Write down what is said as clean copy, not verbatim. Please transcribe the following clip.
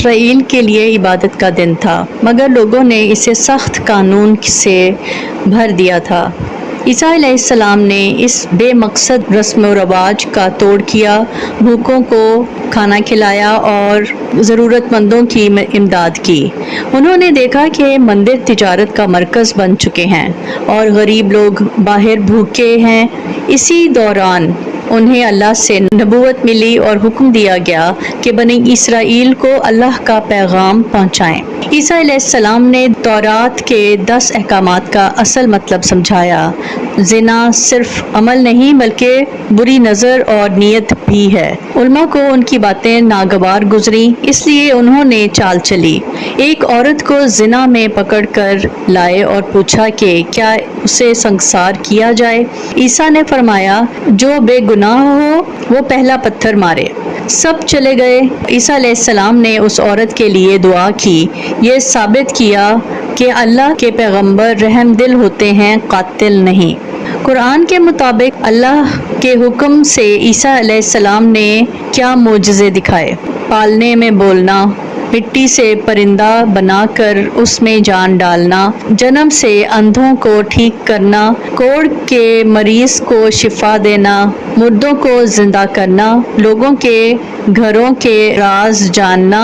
اسرائیل کے لیے عبادت کا دن تھا، مگر لوگوں نے اسے سخت قانون سے بھر دیا تھا۔ عیسیٰ علیہ السلام نے اس بے مقصد رسم و رواج کا توڑ کیا، بھوکوں کو کھانا کھلایا اور ضرورت مندوں کی امداد کی۔ انہوں نے دیکھا کہ مندر تجارت کا مرکز بن چکے ہیں اور غریب لوگ باہر بھوکے ہیں۔ اسی دوران انہیں اللہ سے نبوت ملی اور حکم دیا گیا کہ بنی اسرائیل کو اللہ کا پیغام پہنچائیں۔ عیسیٰ علیہ السلام نے تورات کے 10 احکامات کا اصل مطلب سمجھایا۔ زنا صرف عمل نہیں بلکہ بری نظر اور نیت بھی ہے۔ علماء کو ان کی باتیں ناگوار گزری، اس لیے انہوں نے چال چلی۔ ایک عورت کو زنا میں پکڑ کر لائے اور پوچھا کہ کیا اسے سنگسار کیا جائے۔ عیسیٰ نے فرمایا، جو بے گناہ ہو وہ پہلا پتھر مارے۔ سب چلے گئے۔ عیسیٰ علیہ السلام نے اس عورت کے لیے دعا کی۔ یہ ثابت کیا کہ اللہ کے پیغمبر رحم دل ہوتے ہیں، قاتل نہیں۔ قرآن کے مطابق اللہ کے حکم سے عیسیٰ علیہ السلام نے کیا معجزے دکھائے؟ پالنے میں بولنا، مٹی سے پرندہ بنا کر اس میں جان ڈالنا، جنم سے اندھوں کو ٹھیک کرنا، کوڑ کے مریض کو شفا دینا، مردوں کو زندہ کرنا، لوگوں کے گھروں کے راز جاننا۔